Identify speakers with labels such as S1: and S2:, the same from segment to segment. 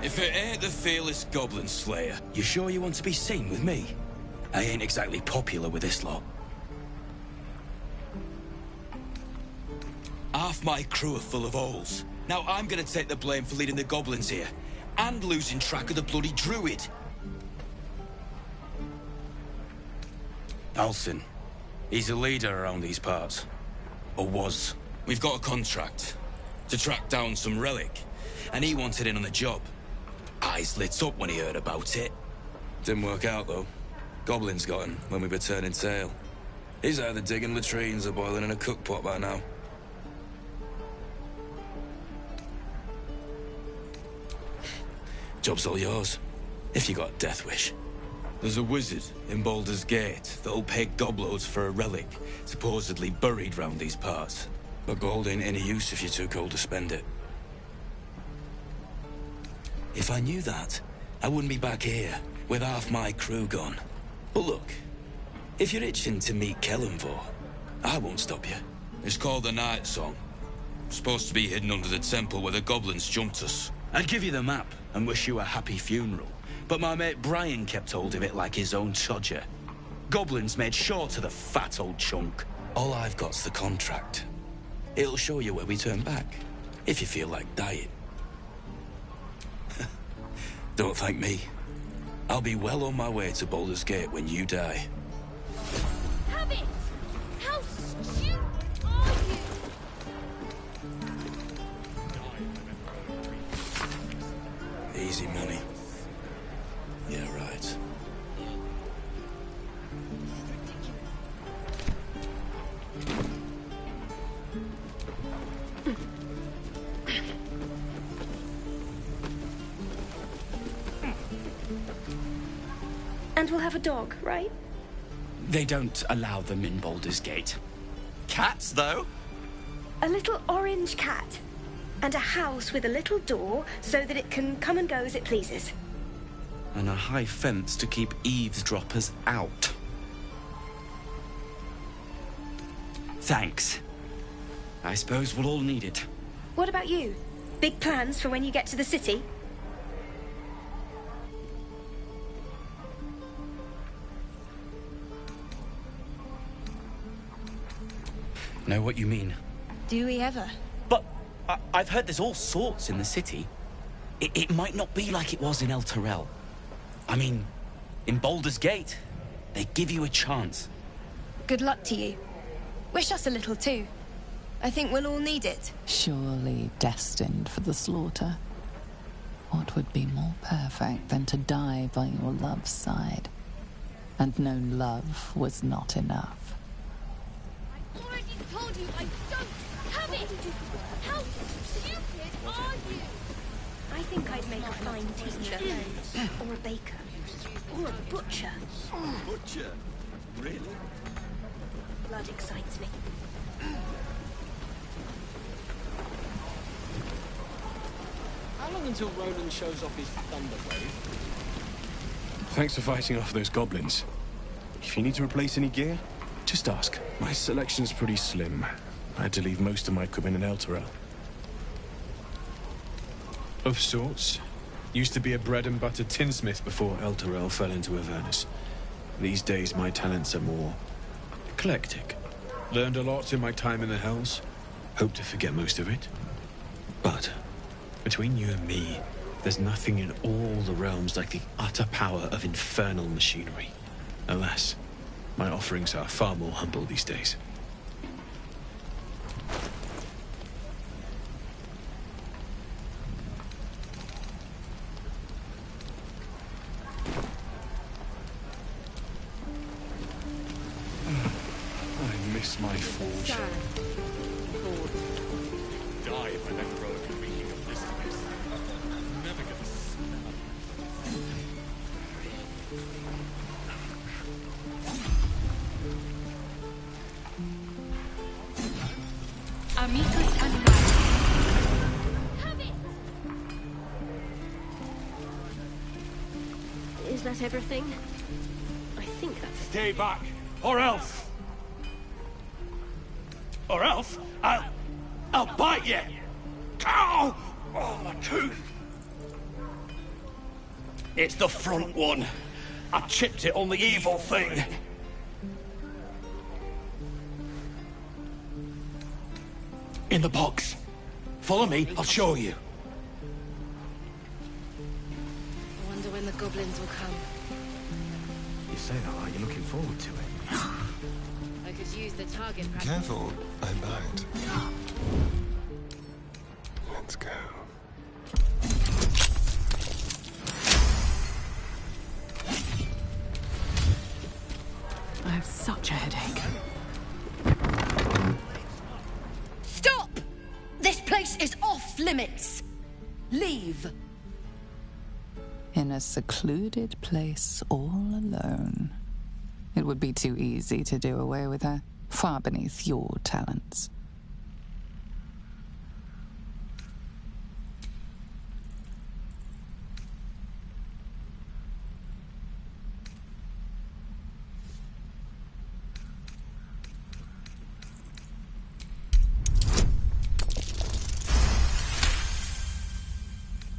S1: If it ain't the fearless Goblin Slayer.
S2: You sure you want to be seen with me? I ain't exactly popular with this lot.
S1: Half my crew are full of holes. Now I'm gonna take the blame for leading the goblins here. And losing track of the bloody druid.
S2: Alcin. He's a leader around these parts. Or was.
S1: We've got a contract to track down some relic. And he wanted in on the job. Eyes lit up when he heard about it.
S3: Didn't work out, though. Goblins got him when we were turning tail. He's either digging latrines or boiling in a cookpot by now. Job's all yours, if you got a death wish.
S1: There's a wizard in Baldur's Gate that'll pay gobloads for a relic, supposedly buried round these parts.
S3: But gold ain't any use if you're too cold to spend it.
S2: If I knew that, I wouldn't be back here, with half my crew gone. But look, if you're itching to meet Kellenvor, I won't stop you.
S1: It's called the Night Song. Supposed to be hidden under the temple where the goblins jumped us.
S2: I'd give you the map and wish you a happy funeral, but my mate Brian kept hold of it like his own sodger. Goblins made sure to the fat old chunk. All I've got's the contract. It'll show you where we turn back, if you feel like dying. Don't thank me. I'll be well on my way to Baldur's Gate when you die.
S4: Have it! How stupid are you?
S2: Easy money. Yeah, right.
S5: And we'll have a dog, right?
S6: They don't allow them in Baldur's Gate. Cats, though?
S5: A little orange cat. And a house with a little door so that it can come and go as it pleases.
S6: And a high fence to keep eavesdroppers out. Thanks. I suppose we'll all need it.
S5: What about you? Big plans for when you get to the city?
S6: Know what you mean?
S5: Do we ever?
S6: But I've heard there's all sorts in the city. It might not be like it was in El Terrell. I mean, in Baldur's Gate, they give you a chance.
S5: Good luck to you. Wish us a little too. I think we'll all need it.
S7: Surely destined for the slaughter. What would be more perfect than to die by your love's side? And no love was not enough.
S4: I already told you I don't have it! How stupid are you?
S5: I think I'd make a fine teacher. Or a baker. Or a butcher.
S1: Butcher? Really?
S5: Blood excites me.
S8: How long until Roland shows off his thunder wave?
S9: Thanks for fighting off those goblins. If you need to replace any gear, just ask. My selection's pretty slim. I had to leave most of my equipment in El Terrell. Of sorts. Used to be a bread-and-butter tinsmith before El Terrell fell into Avernus. These days, my talents are more eclectic. Learned a lot in my time in the Hells. Hope to forget most of it. But between you and me, there's nothing in all the realms like the utter power of infernal machinery. Alas, my offerings are far more humble these days. I miss my forge.
S10: Die if I never wrote a reading of this place. I'm never gonna
S4: Amicus Animalis. Have it!
S5: Is that everything? I think that's...
S10: stay back, or else. Or else, I'll bite you! Ow! Oh, my tooth!
S11: It's the front one. I chipped it on the evil thing. In the box. Follow me, I'll show you.
S4: I wonder when the goblins will come.
S12: You say that like you're looking forward to it.
S4: I could use the target practice.
S13: Careful, I'm backed. Let's go.
S7: I have such a headache.
S14: Stop! This place is off limits. Leave.
S7: In a secluded place all alone. It would be too easy to do away with her, far beneath your talents.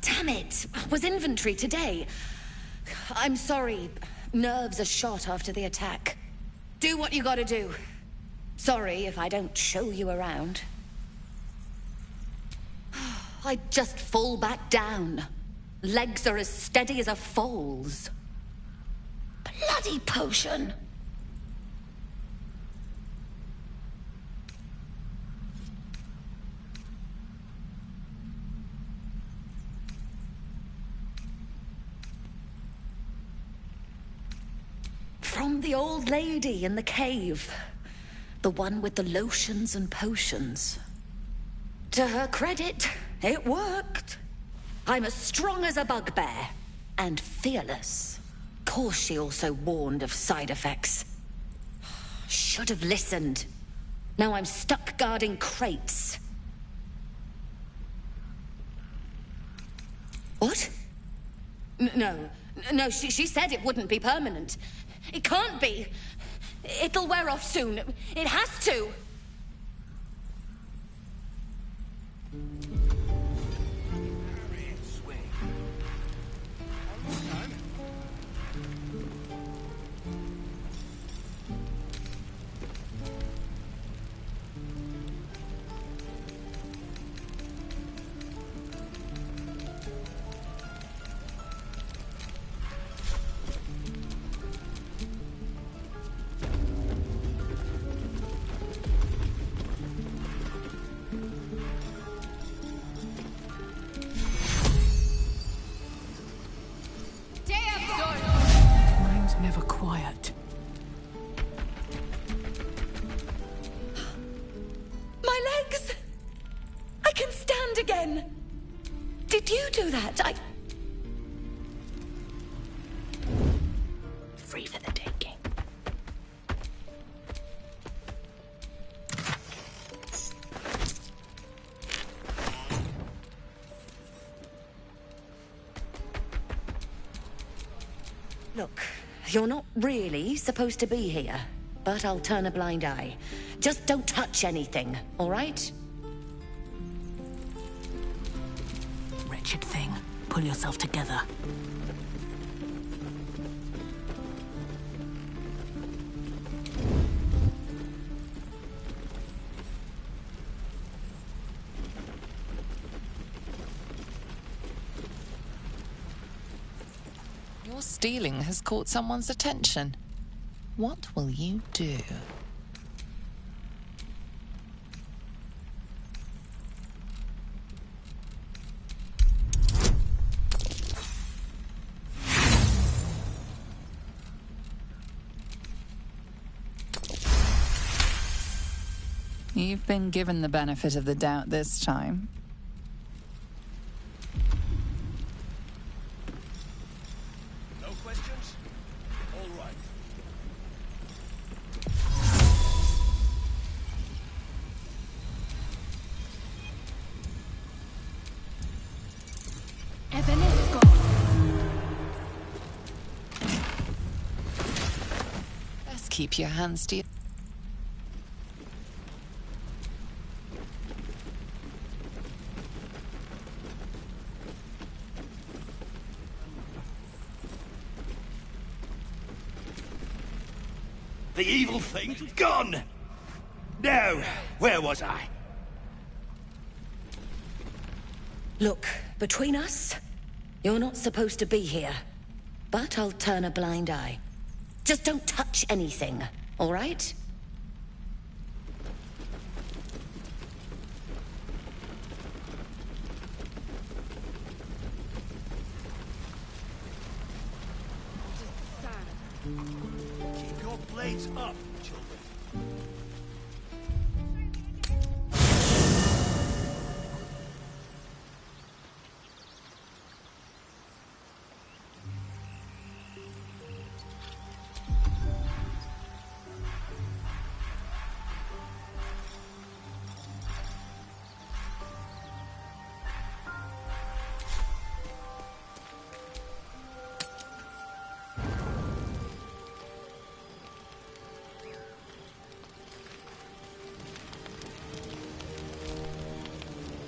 S14: Damn it! Was inventory today. I'm sorry. Nerves are shot after the attack. Do what you gotta do. Sorry if I don't show you around. I just fall back down. Legs are as steady as a foal's. Bloody potion! From the old lady in the cave. The one with the lotions and potions. To her credit, it worked. I'm as strong as a bugbear. And fearless. Course she also warned of side effects. Should have listened. Now I'm stuck guarding crates. What? No, she said it wouldn't be permanent. It can't be. It'll wear off soon. It has to.
S7: Mine's never quiet.
S14: My legs! I can stand again! Did you do that? Free for the taking. Look, you're not really supposed to be here, but I'll turn a blind eye. Just don't touch anything, all right?
S7: Wretched thing. Pull yourself together. Your stealing has caught someone's attention. What will you do? You've been given the benefit of the doubt this time.
S11: No questions? All right.
S7: Best keep your hands to your...
S11: The evil thing gone! Now, where was I?
S14: Look, between us, you're not supposed to be here. But I'll turn a blind eye. Just don't touch anything, all right?
S11: Keep your blades up, children.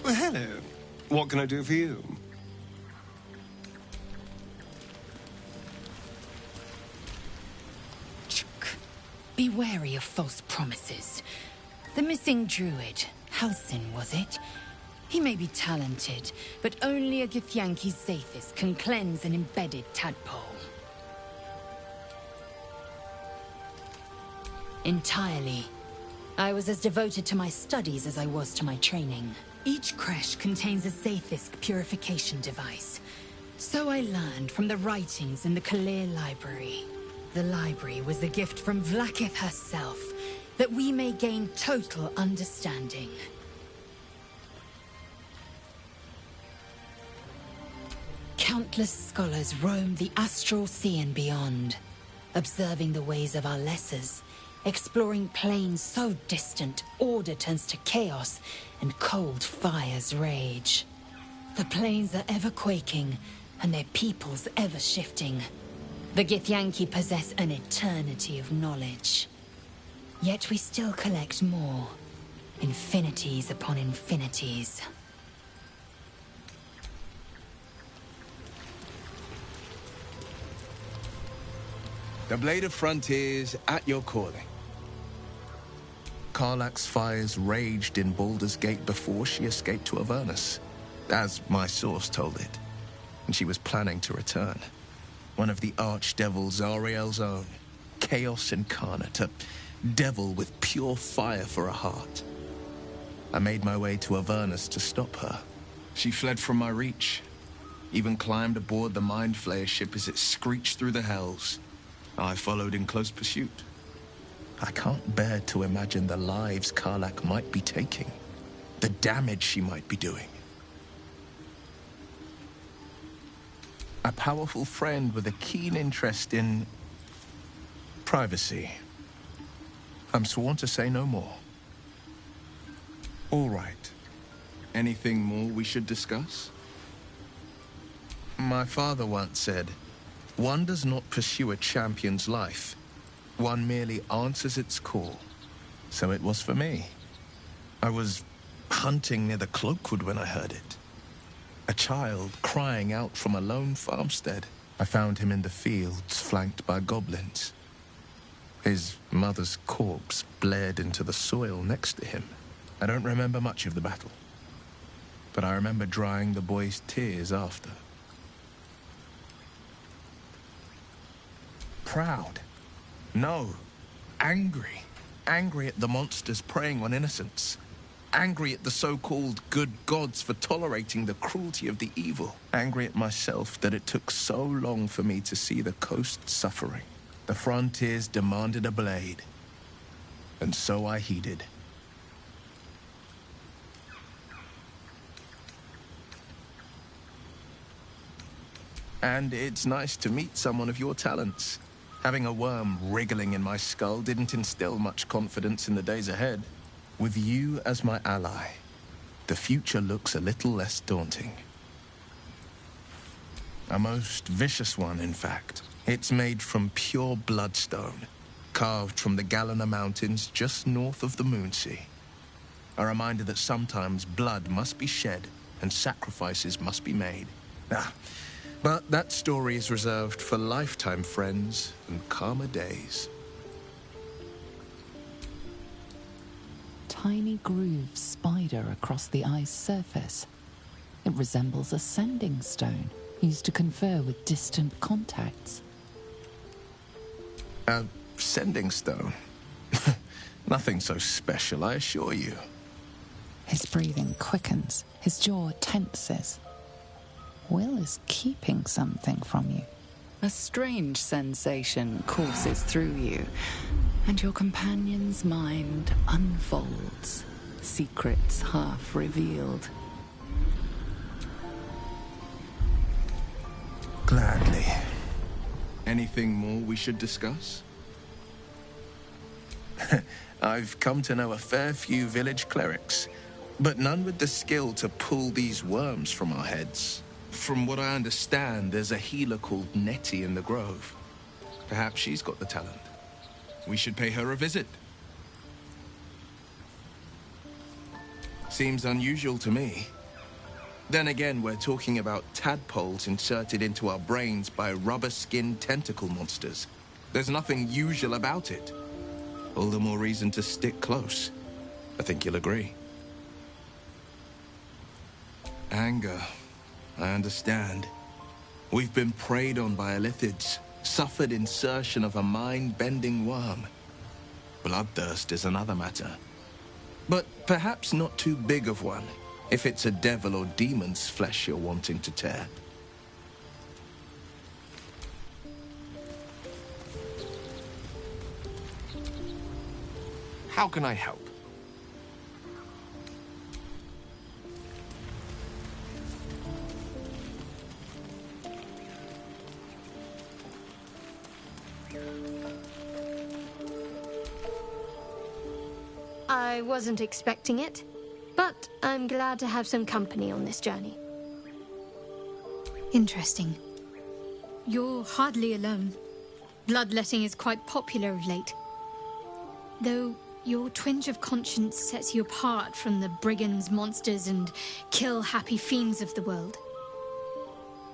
S13: Well, hello. What can I do for you?
S15: Be wary of false promises. The missing druid, Halsin, was it? He may be talented, but only a Githyanki Zathis can cleanse an embedded tadpole. Entirely. I was as devoted to my studies as I was to my training. Each creche contains a Zathis purification device. So I learned from the writings in the Kalir Library. The library was a gift from Vlaakith herself, that we may gain total understanding. Countless scholars roam the astral sea and beyond, observing the ways of our lessers, exploring planes so distant order turns to chaos and cold fires rage. The planes are ever quaking, and their peoples ever shifting. The Githyanki possess an eternity of knowledge. Yet we still collect more. Infinities upon infinities.
S16: The Blade of Frontiers at your calling. Karlach's fires raged in Baldur's Gate before she escaped to Avernus, as my source told it, and she was planning to return. One of the archdevils Ariel's own, Chaos Incarnate, a devil with pure fire for a heart. I made my way to Avernus to stop her. She fled from my reach, even climbed aboard the Mind Flayer ship as it screeched through the hells. I followed in close pursuit. I can't bear to imagine the lives Karlach might be taking, the damage she might be doing. A powerful friend with a keen interest in privacy. I'm sworn to say no more. All right. Anything more we should discuss? My father once said, one does not pursue a champion's life. One merely answers its call. So it was for me. I was hunting near the Cloakwood when I heard it. A child crying out from a lone farmstead. I found him in the fields, flanked by goblins. His mother's corpse blared into the soil next to him. I don't remember much of the battle, but I remember drying the boy's tears after. Proud. No. Angry. Angry at the monsters preying on innocents. Angry at the so-called good gods for tolerating the cruelty of the evil. Angry at myself that it took so long for me to see the coast suffering. The frontiers demanded a blade. And so I heeded. And it's nice to meet someone of your talents. Having a worm wriggling in my skull didn't instill much confidence in the days ahead. With you as my ally, the future looks a little less daunting. A most vicious one, in fact. It's made from pure bloodstone, carved from the Galena Mountains just north of the Moonsea. A reminder that sometimes blood must be shed and sacrifices must be made. But that story is reserved for lifetime friends and calmer days.
S7: tiny grooved spider across the eye's surface. It resembles a sanding stone used to confer with distant contacts.
S16: A sending stone? Nothing so special, I assure you.
S7: His breathing quickens, his jaw tenses. Will is keeping something from you. A strange sensation courses through you, and your companion's mind unfolds, secrets half revealed.
S16: Gladly. Anything more we should discuss? I've come to know a fair few village clerics, but none with the skill to pull these worms from our heads. From what I understand, there's a healer called Nettie in the Grove. Perhaps she's got the talent. We should pay her a visit. Seems unusual to me. Then again, we're talking about tadpoles inserted into our brains by rubber-skinned tentacle monsters. There's nothing usual about it. All the more reason to stick close. I think you'll agree. Anger. I understand. We've been preyed on by illithids, suffered insertion of a mind-bending worm. Bloodthirst is another matter. But perhaps not too big of one, if it's a devil or demon's flesh you're wanting to tear. How can I help?
S17: I wasn't expecting it, but I'm glad to have some company on this journey.
S15: Interesting. You're hardly alone. Bloodletting is quite popular of late. Though your twinge of conscience sets you apart from the brigands, monsters, and kill-happy fiends of the world.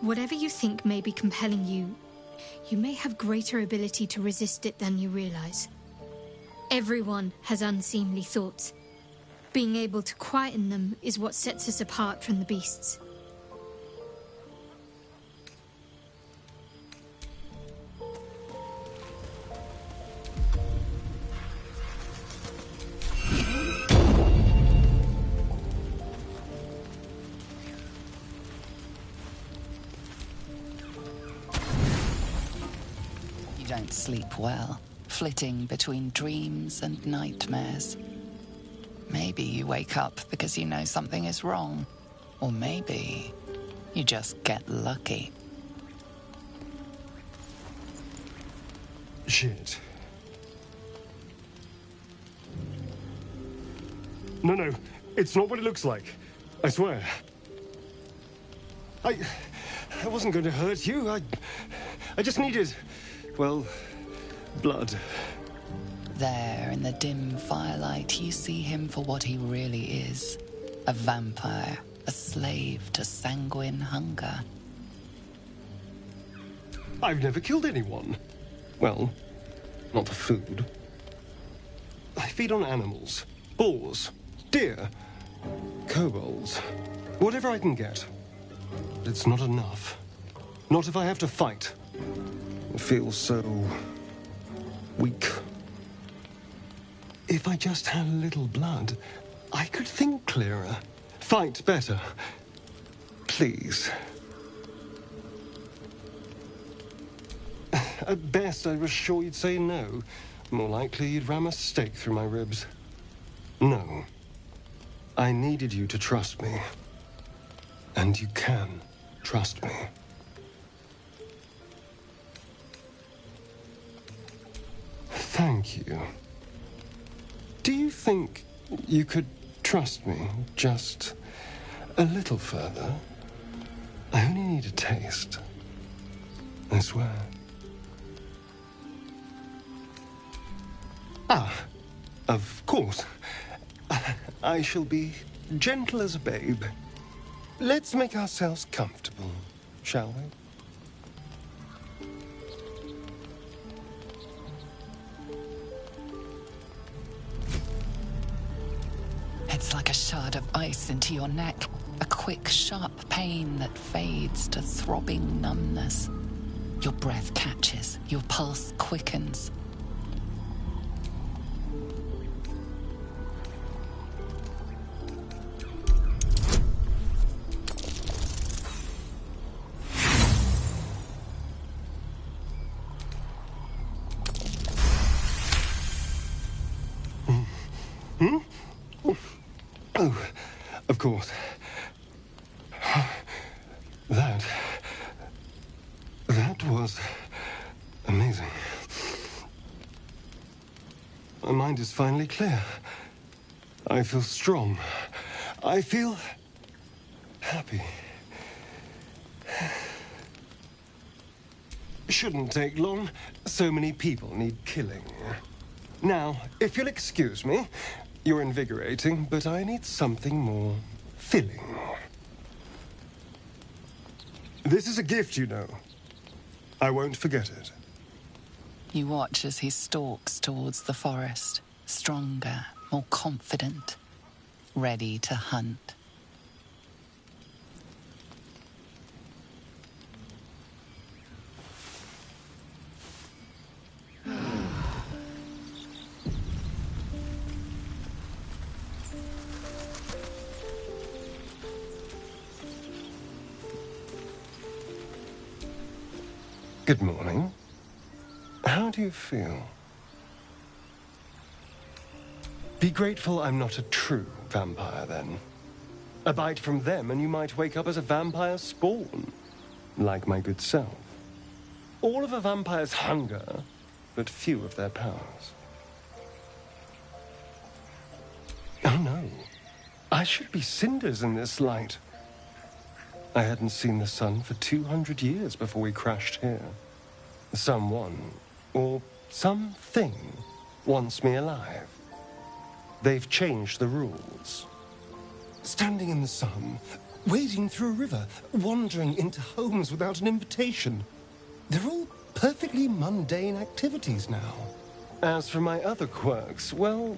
S15: Whatever you think may be compelling you, you may have greater ability to resist it than you realize. Everyone has unseemly thoughts. Being able to quieten them is what sets us apart from the beasts.
S7: You don't sleep well, flitting between dreams and nightmares. Maybe you wake up because you know something is wrong. Or maybe you just get lucky.
S13: Shit. No, it's not what it looks like. I swear. I wasn't going to hurt you. I just needed, well, blood.
S7: There, in the dim firelight, you see him for what he really is. A vampire, a slave to sanguine hunger.
S13: I've never killed anyone. Well, not for food. I feed on animals. Boars, deer, kobolds, whatever I can get. But it's not enough. Not if I have to fight. It feels so weak. If I just had a little blood, I could think clearer, fight better. Please. At best, I was sure you'd say no. More likely, you'd ram a stake through my ribs. No. I needed you to trust me. And you can trust me. Thank you. Do you think you could trust me just a little further? I only need a taste. I swear. Ah, of course. I shall be gentle as a babe. Let's make ourselves comfortable, shall we?
S7: sinks like a shard of ice into your neck. A quick, sharp pain that fades to throbbing numbness. Your breath catches, your pulse quickens.
S13: Oh, of course. That was amazing. My mind is finally clear. I feel strong. I feel happy. Shouldn't take long. So many people need killing. Now, if you'll excuse me, you're invigorating, but I need something more filling. This is a gift, you know. I won't forget it.
S7: You watch as he stalks towards the forest, stronger, more confident, ready to hunt.
S13: Good morning. How do you feel? Be grateful I'm not a true vampire, then. A bite from them and you might wake up as a vampire spawn, like my good self. All of a vampire's hunger, but few of their powers. Oh no, I should be cinders in this light. I hadn't seen the sun for 200 years before we crashed here. Someone, or something, wants me alive. They've changed the rules. Standing in the sun, wading through a river, wandering into homes without an invitation. They're all perfectly mundane activities now. As for my other quirks, well,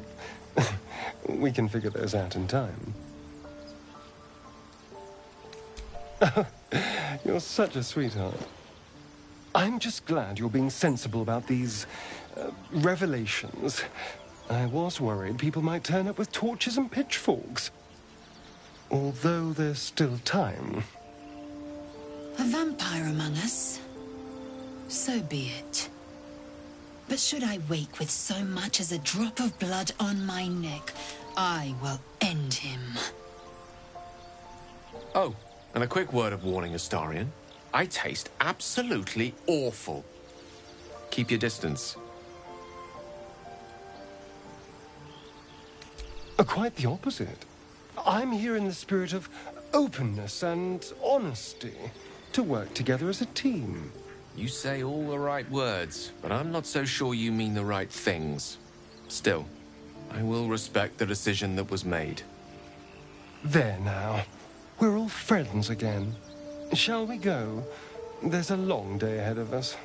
S13: we can figure those out in time. You're such a sweetheart. I'm just glad you're being sensible about these revelations. I was worried people might turn up with torches and pitchforks. Although there's still time.
S15: A vampire among us? So be it. But should I wake with so much as a drop of blood on my neck, I will end him.
S10: Oh, and a quick word of warning, Astarion. I taste absolutely awful. Keep your distance.
S13: Quite the opposite. I'm here in the spirit of openness and honesty, to work together as a team.
S10: You say all the right words, but I'm not so sure you mean the right things. Still, I will respect the decision that was made.
S13: There now. We're all friends again. Shall we go? There's a long day ahead of us.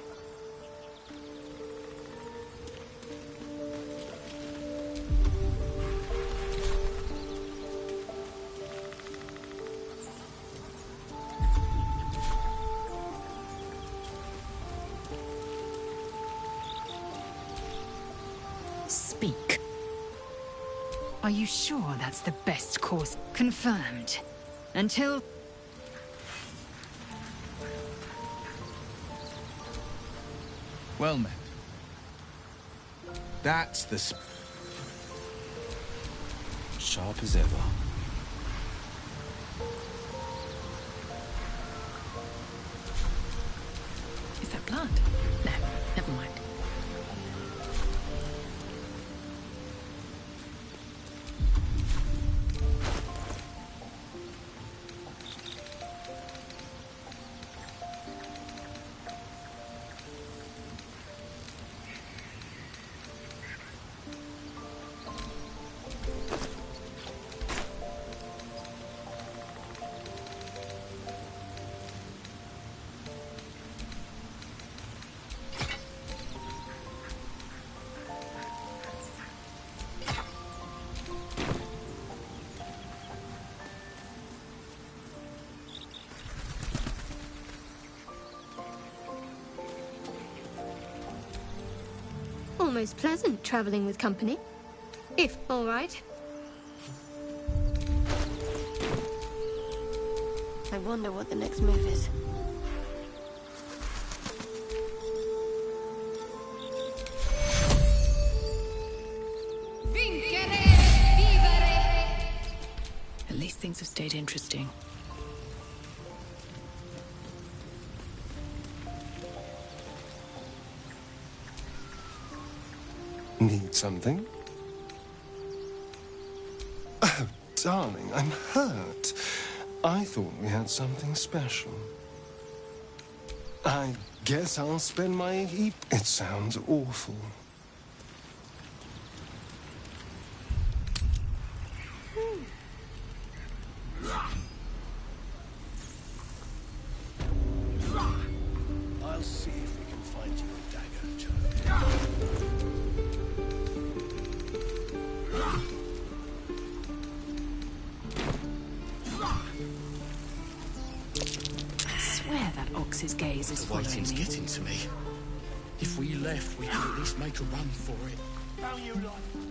S15: Speak.
S18: Are you sure that's the best course? Confirmed. Until...
S16: Well met. That's the
S3: Sharp as ever.
S19: Is that blood? No, never mind.
S17: almost pleasant traveling with company. If all right.
S5: I wonder what the next move is.
S19: At least things have stayed interesting.
S13: Need something? Oh, darling, I'm hurt. I thought we had something special. I guess I'll spend my It sounds awful.
S11: I'll see if we can find you a dagger, child.
S19: I swear that ox's gaze is
S11: The
S19: following
S11: waiting's
S19: me.
S11: getting to me. If we left, we could at least make a run for it. How you like?